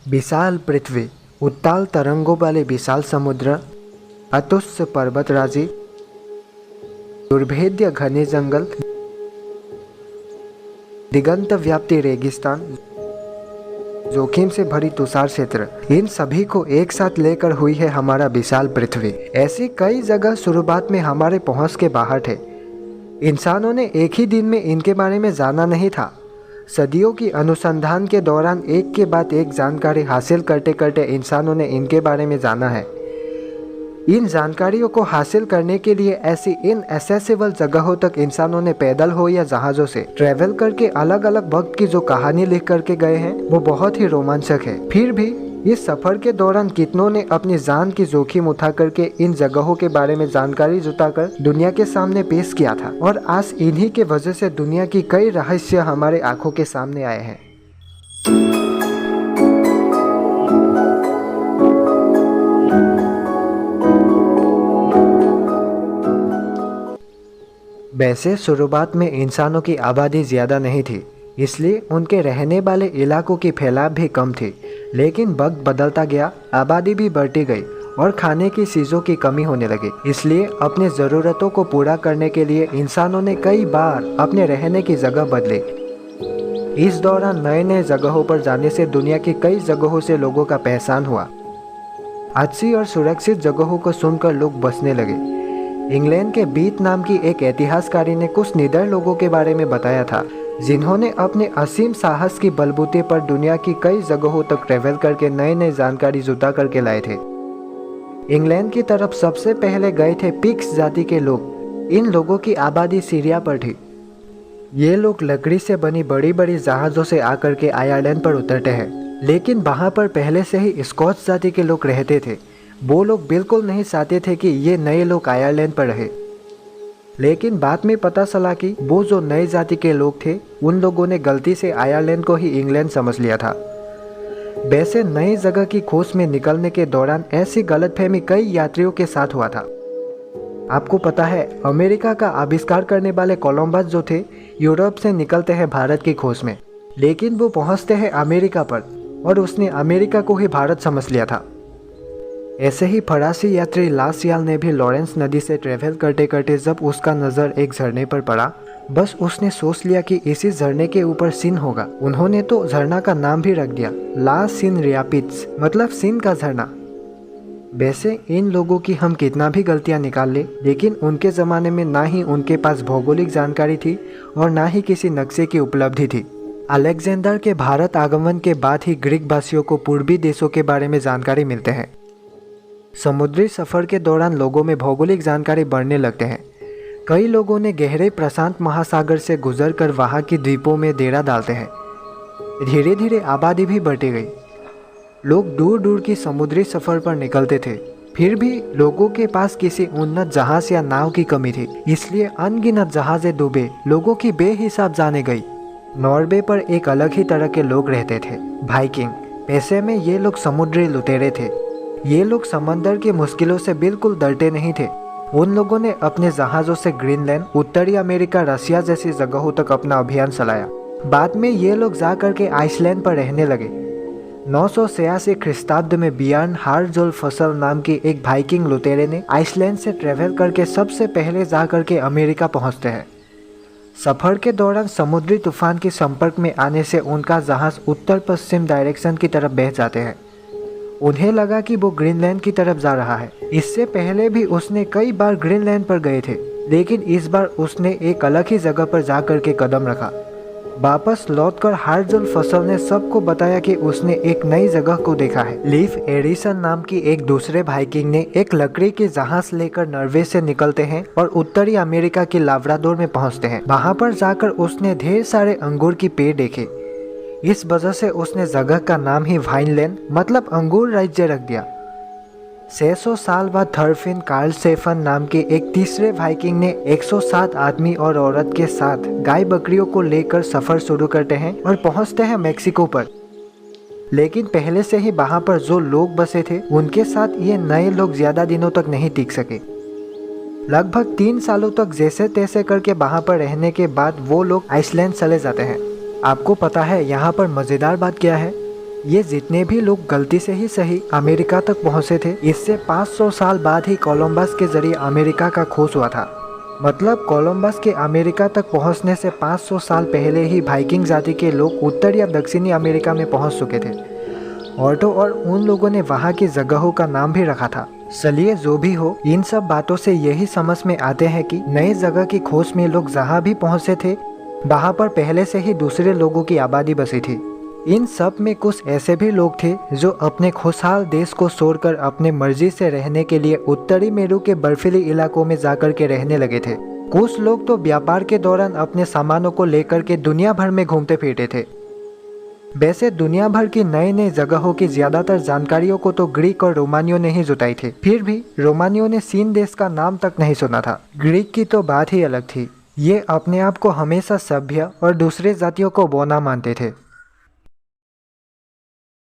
विशाल पृथ्वी, उत्ताल तरंगों वाले विशाल समुद्र, अतुच्छ पर्वतराजी, दुर्भेद्य घने जंगल, दिगंत व्याप्ति रेगिस्तान, जोखिम से भरी तुषार क्षेत्र, इन सभी को एक साथ लेकर हुई है हमारा विशाल पृथ्वी। ऐसी कई जगह शुरुआत में हमारे पहुंच के बाहर थे। इंसानों ने एक ही दिन में इनके बारे में जाना नहीं था। सदियों की अनुसंधान के दौरान एक के बाद एक जानकारी हासिल करते करते इंसानों ने इनके बारे में जाना है। इन जानकारियों को हासिल करने के लिए ऐसी इनएसेसिबल जगहों तक इंसानों ने पैदल हो या जहाज़ों से ट्रैवल करके अलग अलग वक्त की जो कहानी लिख करके गए हैं वो बहुत ही रोमांचक है। फिर भी इस सफ़र के दौरान कितनों ने अपनी जान की जोखिम उठा करके इन जगहों के बारे में जानकारी जुटाकर दुनिया के सामने पेश किया था, और आज इन्हीं के वजह से दुनिया की कई रहस्य हमारे आंखों के सामने आए हैं। वैसे शुरुआत में इंसानों की आबादी ज़्यादा नहीं थी, इसलिए उनके रहने वाले इलाकों की फैलाव भी कम थी। लेकिन वक्त बदलता गया, आबादी भी बढ़ती गई और खाने की चीज़ों की कमी होने लगी। इसलिए अपनी ज़रूरतों को पूरा करने के लिए इंसानों ने कई बार अपने रहने की जगह बदली। इस दौरान नए नए जगहों पर जाने से दुनिया की कई जगहों से लोगों का पहचान हुआ। अच्छी और सुरक्षित जगहों को सुनकर लोग बसने लगे। इंग्लैंड के बीट नाम की एक इतिहासकारी ने कुछ निडर लोगों के बारे में बताया था, जिन्होंने अपने असीम साहस की बलबूते पर दुनिया की कई जगहों तक ट्रैवल करके नए नए जानकारी जुटा करके लाए थे। इंग्लैंड की तरफ सबसे पहले गए थे पिक्स जाति के लोग। इन लोगों की आबादी सीरिया पर थी। ये लोग लकड़ी से बनी बड़ी बड़ी जहाज़ों से आकर के आयरलैंड पर उतरते हैं, लेकिन वहाँ पर पहले से ही स्कॉच जाति के लोग रहते थे। वो लोग बिल्कुल नहीं चाहते थे कि ये नए लोग आयरलैंड पर रहे, लेकिन बाद में पता चला कि वो जो नए जाति के लोग थे उन लोगों ने गलती से आयरलैंड को ही इंग्लैंड समझ लिया था। वैसे नई जगह की खोज में निकलने के दौरान ऐसी गलतफहमी कई यात्रियों के साथ हुआ था। आपको पता है, अमेरिका का आविष्कार करने वाले कोलंबस जो थे यूरोप से निकलते हैं भारत की खोज में, लेकिन वो पहुंचते हैं अमेरिका पर और उसने अमेरिका को ही भारत समझ लिया था। ऐसे ही फरासी यात्री ला सियाल ने भी लॉरेंस नदी से ट्रैवल करते करते जब उसका नज़र एक झरने पर पड़ा, बस उसने सोच लिया कि इसी झरने के ऊपर सिन होगा। उन्होंने तो झरना का नाम भी रख दिया, ला सिन रैपिड्स, मतलब सिन का झरना। वैसे इन लोगों की हम कितना भी गलतियां निकाल ले, लेकिन उनके ज़माने में ना ही उनके पास भौगोलिक जानकारी थी और ना ही किसी नक्शे की उपलब्धि थी। अलेक्जेंडर के भारत आगमन के बाद ही ग्रीक वासियों को पूर्वी देशों के बारे में जानकारी मिलते हैं। समुद्री सफ़र के दौरान लोगों में भौगोलिक जानकारी बढ़ने लगते हैं। कई लोगों ने गहरे प्रशांत महासागर से गुजरकर वहाँ की द्वीपों में डेरा डालते हैं। धीरे धीरे आबादी भी बढ़ती गई। लोग दूर दूर की समुद्री सफ़र पर निकलते थे, फिर भी लोगों के पास किसी उन्नत जहाज़ या नाव की कमी थी, इसलिए अनगिनत जहाज़ें डूबे, लोगों की बेहिसाब जाने गई। नॉर्वे पर एक अलग ही तरह के लोग रहते थे, वाइकिंग। पेशे में ये लोग समुद्री लुटेरे थे। ये लोग समंदर की मुश्किलों से बिल्कुल डरते नहीं थे। उन लोगों ने अपने जहाज़ों से ग्रीनलैंड, उत्तरी अमेरिका, रशिया जैसी जगहों तक अपना अभियान चलाया। बाद में ये लोग जा करके आइसलैंड पर रहने लगे। 986 ख्रीस्ताब्द में बियार्न हार्जोल फसल नाम की एक वाइकिंग लुटेरे ने आइसलैंड से ट्रैवल करके सबसे पहले जा करके अमेरिका पहुंचते हैं। सफ़र के दौरान समुद्री तूफान के संपर्क में आने से उनका जहाज़ उत्तर पश्चिम डायरेक्शन की तरफ बह जाते हैं। उन्हें लगा कि वो ग्रीनलैंड की तरफ जा रहा है। इससे पहले भी उसने कई बार ग्रीनलैंड पर गए थे, लेकिन इस बार उसने एक अलग ही जगह पर जा कर के कदम रखा। वापस लौटकर हार्जोल फसल ने सबको बताया कि उसने एक नई जगह को देखा है। लीफ एरिसन नाम की एक दूसरे वाइकिंग ने एक लकड़ी के जहाज लेकर नॉर्वे से निकलते हैं और उत्तरी अमेरिका के लाब्राडोर में पहुंचते हैं। वहां पर जाकर उसने ढेर सारे अंगूर की पेड़ देखे। इस वजह से उसने जगह का नाम ही वाइनलैंड, मतलब अंगूर राज्य, रख दिया। 600 साल बाद थॉरफिन कार्लसेफन नाम के एक तीसरे वाइकिंग ने 107 आदमी और औरत के साथ गाय बकरियों को लेकर सफ़र शुरू करते हैं और पहुंचते हैं मेक्सिको पर। लेकिन पहले से ही वहां पर जो लोग बसे थे उनके साथ ये नए लोग ज़्यादा दिनों तक नहीं टिक सके। लगभग 3 सालों तक जैसे तैसे करके वहां पर रहने के बाद वो लोग आइसलैंड चले जाते हैं। आपको पता है यहाँ पर मज़ेदार बात क्या है? ये जितने भी लोग गलती से ही सही अमेरिका तक पहुंचे थे, इससे 500 साल बाद ही कोलंबस के जरिए अमेरिका का खोज हुआ था। मतलब कोलंबस के अमेरिका तक पहुंचने से 500 साल पहले ही वाइकिंग जाति के लोग उत्तर या दक्षिणी अमेरिका में पहुंच चुके थे। ऑटो और उन लोगों ने वहां की जगहों का नाम भी रखा था। चलिए जो भी हो, इन सब बातों से यही समझ में आते हैं कि नए जगह की खोज में लोग जहाँ भी पहुंचे थे वहाँ पर पहले से ही दूसरे लोगों की आबादी बसी थी। इन सब में कुछ ऐसे भी लोग थे जो अपने खुशहाल देश को छोड़कर अपने मर्जी से रहने के लिए उत्तरी मेरू के बर्फीले इलाकों में जाकर के रहने लगे थे। कुछ लोग तो व्यापार के दौरान अपने सामानों को लेकर के दुनिया भर में घूमते फिरते थे। वैसे दुनिया भर की नई नई जगहों की ज्यादातर जानकारियों को तो ग्रीक और रोमानियों ने ही जुटाई थी। फिर भी रोमानियों ने चीन देश का नाम तक नहीं सुना था। ग्रीक की तो बात ही अलग थी। ये अपने आप को हमेशा सभ्य और दूसरे जातियों को बौना मानते थे।